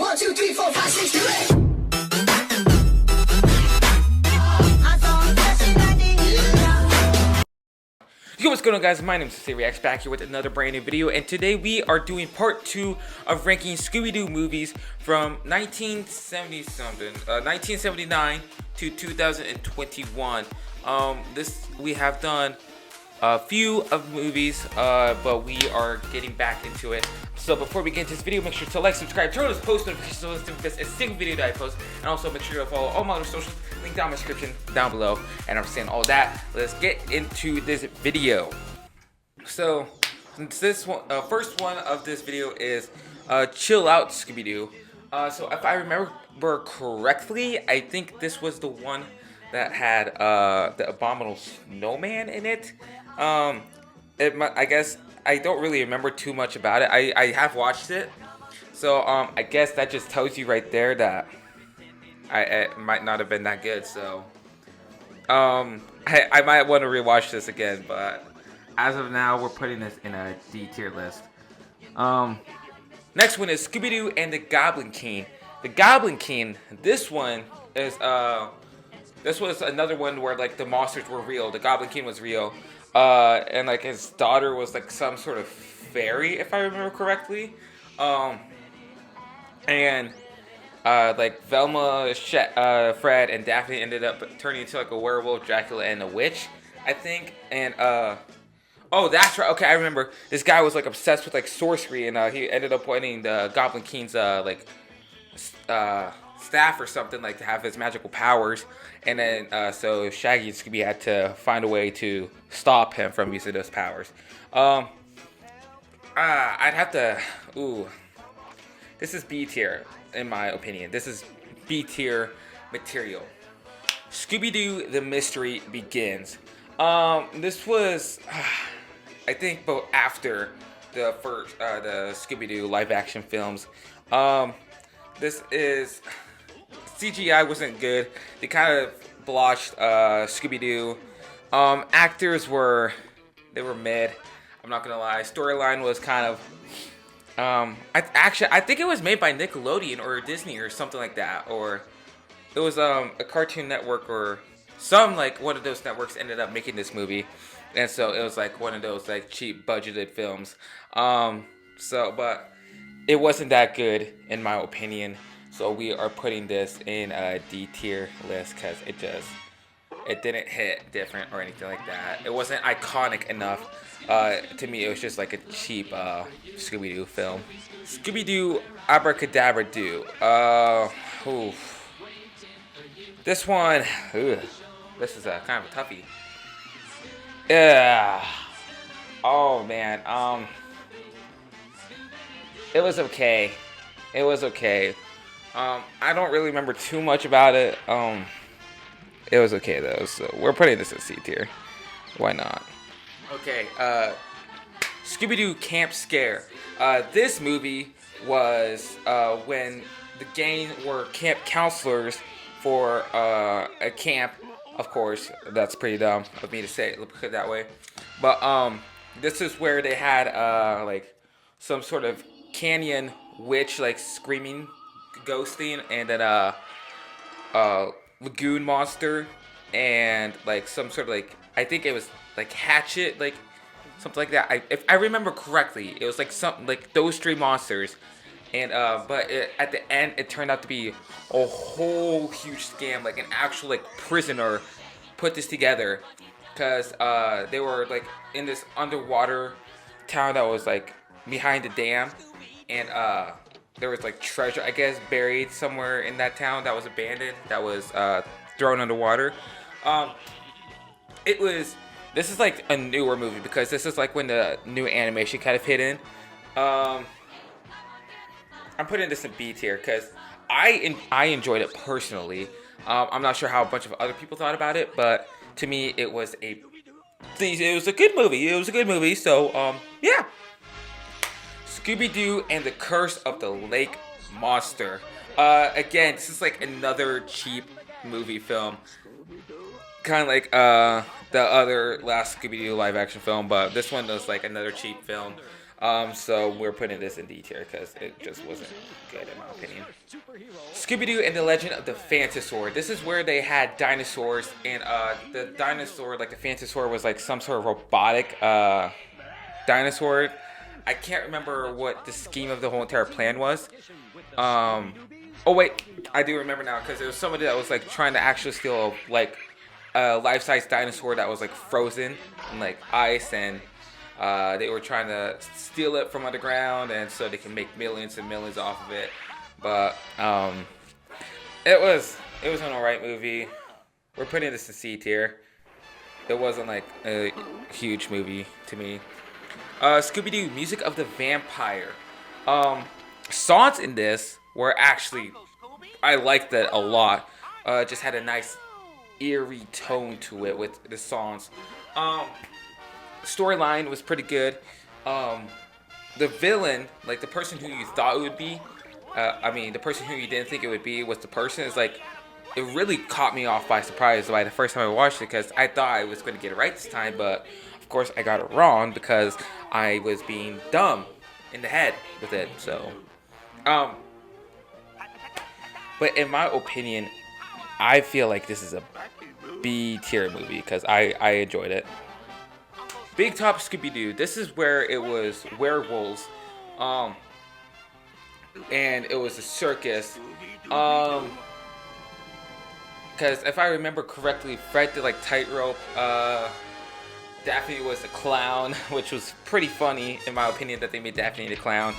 1, 2, 3, 4, 5, 6, 2, 8. Yo, what's going on, guys? My name is Reacts, back here with another brand new video, and today we are doing part 2 of ranking Scooby-Doo movies from 1979 to 2021. We have done a few of movies, but we are getting back into it. So before we get into this video, make sure to like, subscribe, turn on those post notifications so you don't miss a single video that I post, and also make sure to follow all my other socials, link down in the description down below. And I'm saying all that, let's get into this video. So since this one, first one of this video is Chill Out Scooby-Doo. So if I remember correctly, I think this was the one that had the Abominable Snowman in it. I guess I don't really remember too much about it. I have watched it, so I guess that just tells you right there that it might not have been that good. So I might want to rewatch this again, but as of now, we're putting this in a D tier list. Next one is Scooby-Doo and the Goblin King. The Goblin King. This one is this was another one where like the monsters were real. The Goblin King was real. And like his daughter was like some sort of fairy, if I remember correctly. Like Velma, Fred, and Daphne ended up turning into like a werewolf, Dracula, and a witch, I think. And oh, that's right. Okay, I remember. This guy was like obsessed with like sorcery, and he ended up pointing the Goblin King's staff or something, like to have his magical powers. And then so Shaggy and Scooby had to find a way to stop him from using those powers. I'd have to. Ooh, this is B tier in my opinion. This is B tier material. Scooby-Doo: The Mystery Begins. This was, I think, both after the first the Scooby-Doo live action films. This is. CGI wasn't good. They kind of blotched Scooby-Doo. Actors were mid. I'm not gonna lie. Storyline was kind of. I think it was made by Nickelodeon or Disney or something like that, or it was a Cartoon Network or some like one of those networks ended up making this movie, and so it was like one of those like cheap budgeted films. But it wasn't that good in my opinion. So we are putting this in a D tier list because it didn't hit different or anything like that. It wasn't iconic enough. To me, it was just like a cheap Scooby-Doo film. Scooby-Doo Abracadabra Doo. This one, this is a kind of a toughie. Yeah. Oh man. It was okay. It was okay. I don't really remember too much about it. It was okay though, so we're putting this in C tier. Why not? Okay, Scooby-Doo Camp Scare. This movie was when the gang were camp counselors for a camp. Of course, that's pretty dumb of me to say it, put it that way. But this is where they had like some sort of canyon witch, like screaming ghost thing, and then lagoon monster, and like some sort of like, I think it was like hatchet, like something like that. If I remember correctly, it was like something like those three monsters, and but at the end it turned out to be a whole huge scam. Like an actual like prisoner put this together, because they were like in this underwater town that was like behind the dam, and there was like treasure, I guess, buried somewhere in that town that was abandoned, that was thrown underwater. This is like a newer movie because this is like when the new animation kind of hit in. I'm putting this in B tier because I enjoyed it personally. I'm not sure how a bunch of other people thought about it, but to me it was a good movie. It was a good movie. So yeah. Scooby-Doo and the Curse of the Lake Monster. Again, this is like another cheap movie film. Kind of like the other last Scooby-Doo live action film, but this one was like another cheap film. So we're putting this in D tier because it just wasn't good in my opinion. Scooby-Doo and the Legend of the Phantosaur. This is where they had dinosaurs, and the dinosaur, like the Phantosaur, was like some sort of robotic dinosaur. I can't remember what the scheme of the whole entire plan was. Oh wait, I do remember now because there was somebody that was like trying to actually steal like a life-size dinosaur that was like frozen in like ice, and they were trying to steal it from underground, and so they can make millions and millions off of it. But it was an alright movie. We're putting this in C tier. It wasn't like a huge movie to me. Scooby-Doo, Music of the Vampire. Songs in this were actually, I liked it a lot. Just had a nice eerie tone to it with the songs. Storyline was pretty good. The villain, like the person who you thought it would be, the person who you didn't think it would be was the person. Is like, it really caught me off by surprise by the first time I watched it because I thought I was going to get it right this time, but of course I got it wrong because I was being dumb in the head with it. So, but in my opinion, I feel like this is a B tier movie because I enjoyed it. Big Top Scooby-Doo. This is where it was werewolves, and it was a circus. Because if I remember correctly, Fred did like tightrope. Daphne was a clown, which was pretty funny in my opinion that they made Daphne the clown.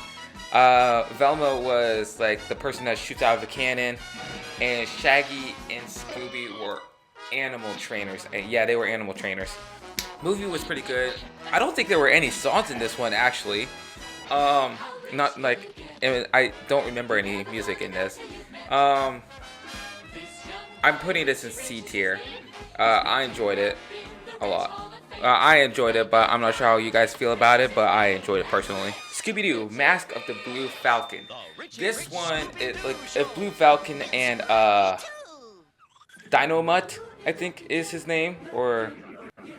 Velma was like the person that shoots out of a cannon, and Shaggy and Scooby were animal trainers. And yeah, they were animal trainers. Movie was pretty good. I don't think there were any songs in this one actually. Not like, I don't remember any music in this. I'm putting this in C tier. I enjoyed it a lot. I enjoyed it, but I'm not sure how you guys feel about it, but I enjoyed it personally. Scooby-Doo, Mask of the Blue Falcon. This one, a Blue Falcon and Dynamut, I think is his name, or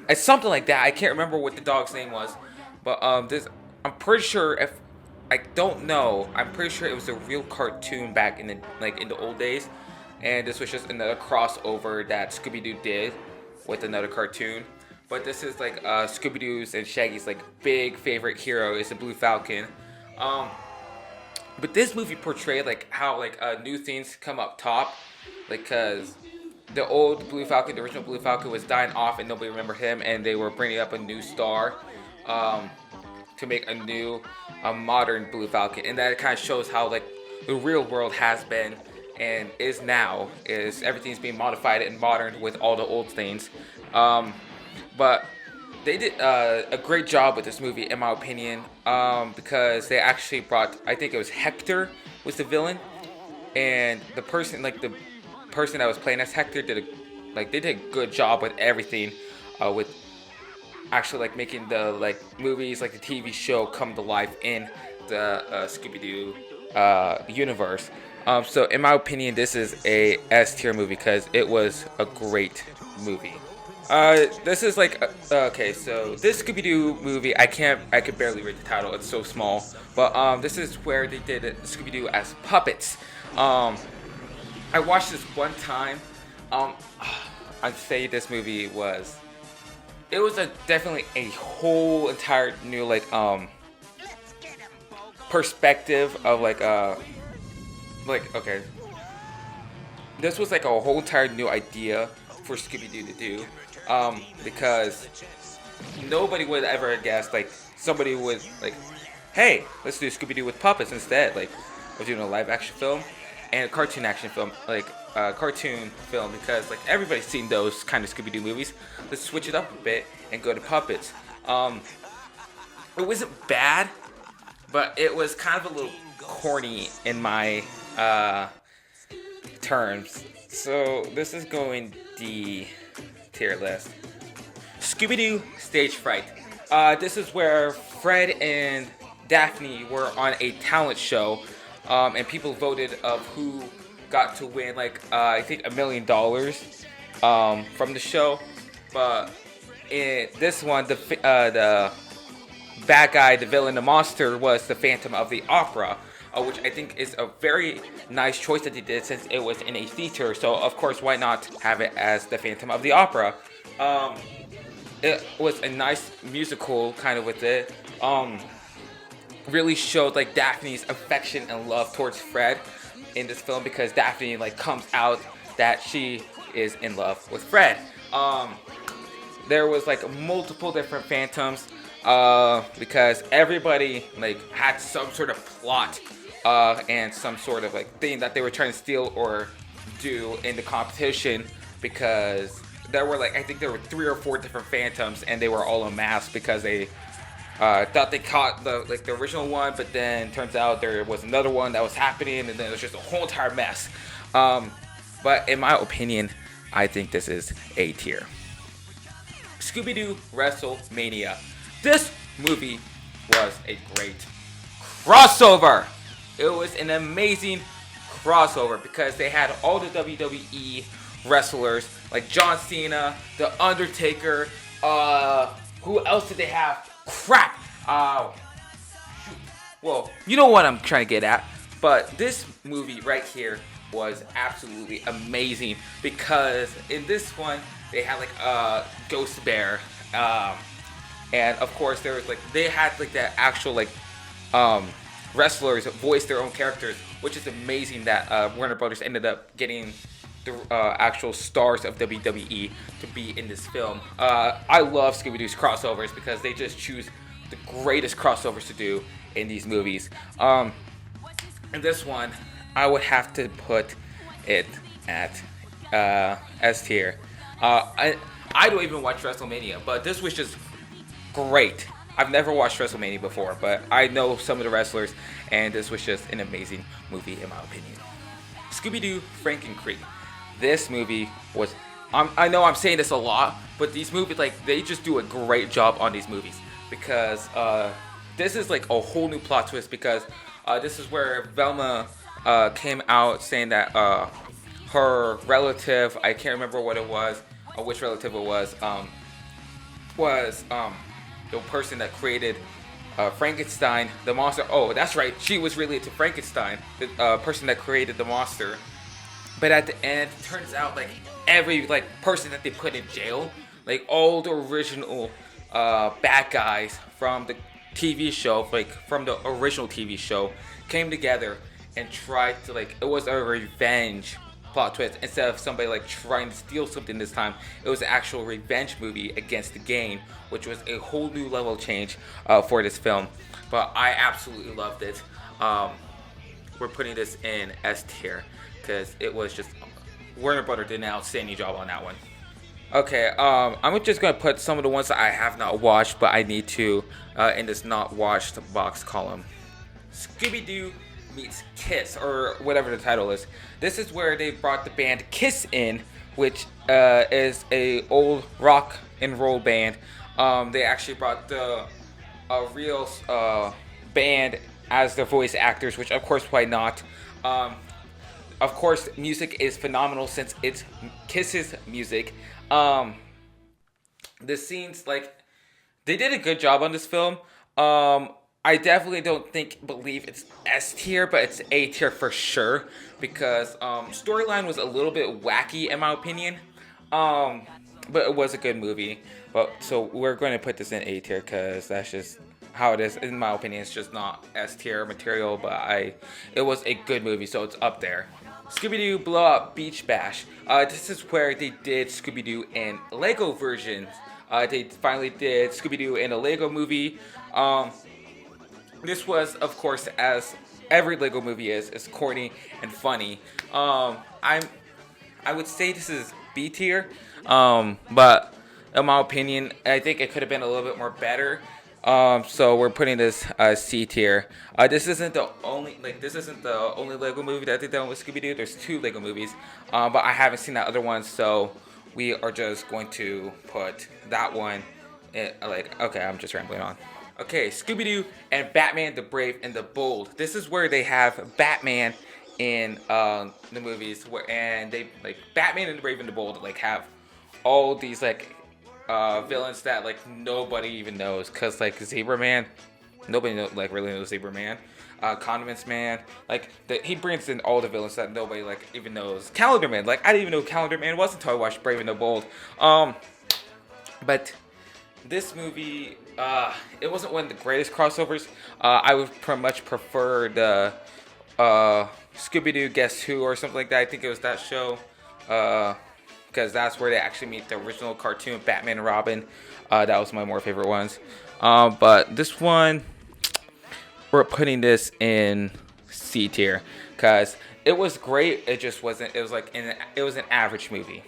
it's something like that. I can't remember what the dog's name was, but I'm pretty sure I'm pretty sure it was a real cartoon back in the old days, and this was just another crossover that Scooby-Doo did with another cartoon. But this is like Scooby-Doo's and Shaggy's like big favorite hero is the Blue Falcon. But this movie portrayed like how like new things come up top, like cause the old Blue Falcon, the original Blue Falcon, was dying off and nobody remembered him, and they were bringing up a new star to make a new modern Blue Falcon, and that kind of shows how like the real world has been and is now, is everything's being modified and modern with all the old things. But they did a great job with this movie, in my opinion, because they actually brought, I think it was Hector was the villain, and the person that was playing as Hector did a good job with everything, with actually like making the like movies, like the TV show, come to life in the Scooby-Doo universe. So in my opinion, this is a S tier movie because it was a great movie. This is like okay, so this Scooby-Doo movie, I could barely read the title, it's so small, but this is where they did Scooby-Doo as puppets. I watched this one time. I'd say this movie was definitely a whole entire new like perspective of like okay, this was like a whole entire new idea for Scooby-Doo to do, because nobody would ever guess like somebody would like, hey, let's do Scooby-Doo with puppets instead, like of doing a live action film and a cartoon action film, like cartoon film, because like everybody's seen those kind of Scooby-Doo movies. Let's switch it up a bit and go to puppets. It wasn't bad, but it was kind of a little corny in my terms. So this is going D tier list. Scooby-Doo Stage Fright. This is where Fred and Daphne were on a talent show, and people voted of who got to win like I think $1 million from the show. But in this one, the bad guy, the villain, the monster was the Phantom of the Opera, which I think is a very nice choice that they did since it was in a theater. So of course, why not have it as the Phantom of the Opera? It was a nice musical kind of with it. Really showed like Daphne's affection and love towards Fred in this film, because Daphne like comes out that she is in love with Fred. There was like multiple different phantoms, because everybody like had some sort of plot and some sort of like thing that they were trying to steal or do in the competition, because there were like, I think there were 3 or 4 different phantoms, and they were all unmasked because they thought they caught the original one, but then turns out there was another one that was happening, and then it was just a whole entire mess. But in my opinion, I think this is A tier. Scooby-Doo WrestleMania. This movie was a great crossover. It was an amazing crossover because they had all the WWE wrestlers like John Cena, The Undertaker. Who else did they have? Crap. Shoot. Well, you know what I'm trying to get at. But this movie right here was absolutely amazing because in this one they had like a Ghost Bear, and of course there was like they had like the actual like wrestlers voice their own characters, which is amazing that Warner Brothers ended up getting the actual stars of WWE to be in this film. I love Scooby-Doo's crossovers because they just choose the greatest crossovers to do in these movies. In this one, I would have to put it at S tier. I don't even watch WrestleMania, but this was just great. I've never watched WrestleMania before, but I know some of the wrestlers, and this was just an amazing movie in my opinion. Scooby-Doo Franken-Creek. This movie was, I know I'm saying this a lot, but these movies, like, they just do a great job on these movies because this is like a whole new plot twist because this is where Velma came out saying that her relative, I can't remember what it was, or which relative it was the person that created Frankenstein, the monster. Oh, that's right, she was related to Frankenstein, the person that created the monster. But at the end, it turns out like every like person that they put in jail, like all the original bad guys from the TV show, like from the original TV show, came together and tried to like, it was a revenge plot twist. Instead of somebody like trying to steal something this time, it was an actual revenge movie against the game, which was a whole new level change for this film. But I absolutely loved it. We're putting this in S tier because it was just, Warner Brothers did an outstanding job on that one. Okay, I'm just gonna put some of the ones that I have not watched, but I need to in this not watched box column. Scooby-Doo meets Kiss, or whatever the title is. This is where they brought the band Kiss in, which is a old rock and roll band. They actually brought the real band as their voice actors, which of course why not. Of course, music is phenomenal since it's Kiss's music. The scenes, like, they did a good job on this film. I definitely don't believe it's S tier, but it's A tier for sure because storyline was a little bit wacky in my opinion. But it was a good movie. But so we're going to put this in A tier because that's just how it is. In my opinion, it's just not S tier material, but it was a good movie, so it's up there. Scooby-Doo Blow Up Beach Bash. This is where they did Scooby-Doo in Lego versions. They finally did Scooby-Doo in a Lego movie. This was, of course, as every Lego movie is corny and funny. I would say this is B tier, but in my opinion, I think it could have been a little bit more better. So we're putting this C tier. This isn't the only Lego movie that they've done with Scooby-Doo. There's 2 Lego movies, but I haven't seen that other one, so we are just going to put that one in, okay, I'm just rambling on. Okay, Scooby-Doo and Batman the Brave and the Bold. This is where they have Batman in the movies, and they like Batman and the Brave and the Bold like have all these like villains that like nobody even knows, cause like Zebra Man, nobody really knows Zebra Man. Condiments Man, like he brings in all the villains that nobody like even knows. Calendar Man, like I didn't even know Calendar Man was until I watched Brave and the Bold. But this movie, it wasn't one of the greatest crossovers. I would much prefer the Scooby-Doo Guess Who or something like that. I think it was that show, because that's where they actually meet the original cartoon Batman and Robin. That was my more favorite ones. But this one, we're putting this in C tier because it was great. It just wasn't. It was like it was an average movie.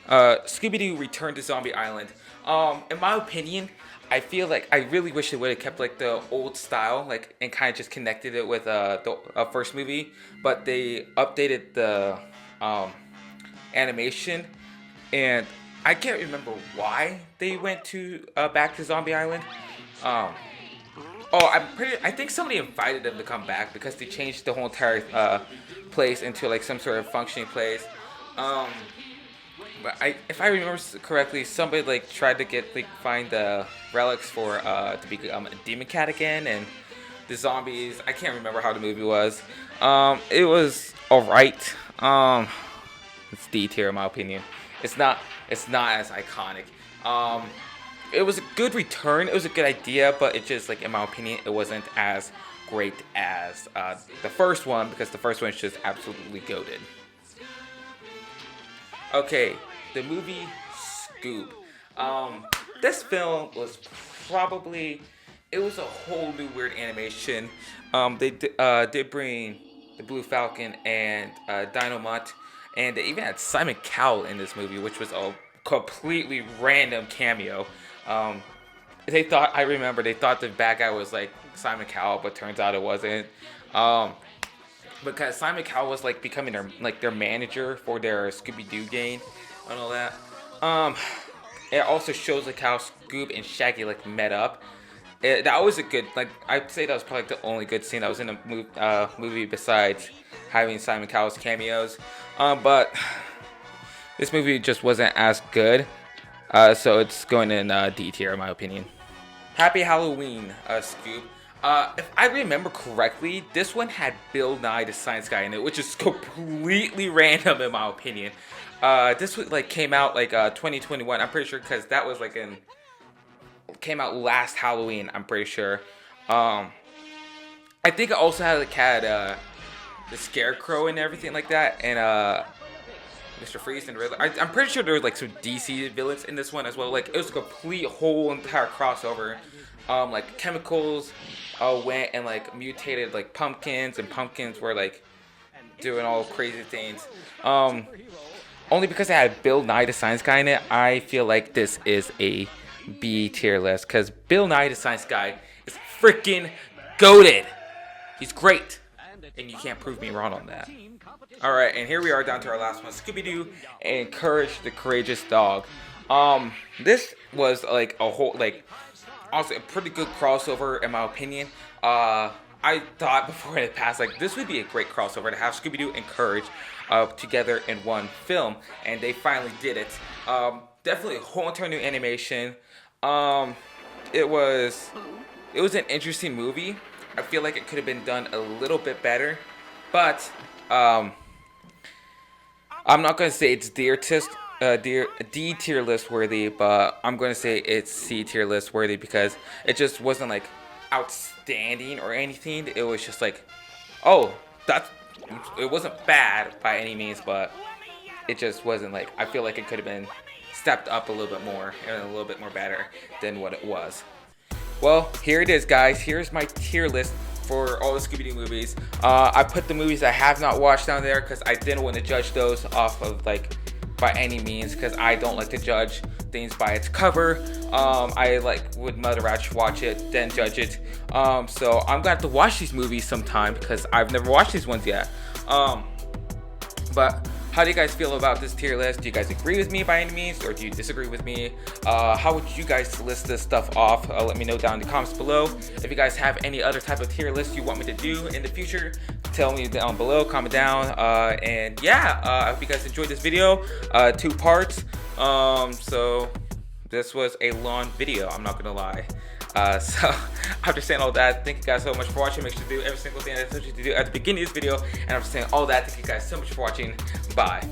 Scooby-Doo Return to Zombie Island. In my opinion, I feel like I really wish they would have kept like the old style, like, and kind of just connected it with the first movie. But they updated the animation, and I can't remember why they went to back to Zombie Island. I think somebody invited them to come back because they changed the whole entire place into like some sort of functioning place. But if I remember correctly, somebody like tried to find the relics for to become a demon cat again, and the zombies. I can't remember how the movie was. It was alright. It's D tier in my opinion. It's not as iconic. It was a good return. It was a good idea, but it just, like, in my opinion, it wasn't as great as the first one, because the first one is just absolutely goated. Okay, the movie Scoob. This film was it was a whole new weird animation. They did bring the Blue Falcon and Dynamite, and they even had Simon Cowell in this movie, which was a completely random cameo. They thought the bad guy was like Simon Cowell, but turns out it wasn't. Because Simon Cowell was like becoming their manager for their Scooby-Doo game and all that. It also shows like how Scoob and Shaggy like met up. That was a good, like, I'd say that was probably the only good scene that was in the movie besides having Simon Cowell's cameos. But this movie just wasn't as good. So it's going in D tier in my opinion. Happy Halloween, Scoob. If I remember correctly, this one had Bill Nye the Science Guy in it, which is completely random in my opinion. This came out 2021. I'm pretty sure because that was came out last Halloween. I'm pretty sure. I think it also had the Scarecrow and everything like that, and Mr. Freeze and Riddler. I'm pretty sure there was some DC villains in this one as well. Like, it was a complete whole entire crossover. Chemicals went and mutated pumpkins, and pumpkins were doing all crazy things. Only because it had Bill Nye the Science Guy in it, I feel like this is a B tier list, because Bill Nye the Science Guy is freaking goated. He's great, and you can't prove me wrong on that. Alright, and here we are down to our last one, Scooby-Doo and Courage the Courageous Dog. This was also a pretty good crossover in my opinion. I thought before it passed, this would be a great crossover to have Scooby-Doo and Courage together in one film, and they finally did it. Definitely a whole entire new animation. It was an interesting movie. I feel like it could have been done a little bit better, but I'm not going to say it's D tier list worthy, but I'm going to say it's C tier list worthy because it just wasn't outstanding or anything. It was just it wasn't bad by any means, but it just wasn't I feel like it could have been stepped up a little bit more and a little bit more better than what it was. Well, here it is, guys. Here's my tier list for all the Scooby-Doo movies. I put the movies I have not watched down there because I didn't want to judge those off of by any means, because I don't like to judge things by its cover. I would much rather watch it than judge it. So I'm gonna have to watch these movies sometime because I've never watched these ones yet. But how do you guys feel about this tier list? Do you guys agree with me by any means, or do you disagree with me? How would you guys list this stuff off? Let me know down in the comments below. If you guys have any other type of tier list you want me to do in the future, tell me down below, comment down. And yeah, I hope you guys enjoyed this video. 2 parts. So this was a long video, I'm not gonna lie. So after saying all that, thank you guys so much for watching. Make sure to do every single thing I told you to do at the beginning of this video. And after saying all that, thank you guys so much for watching. Bye.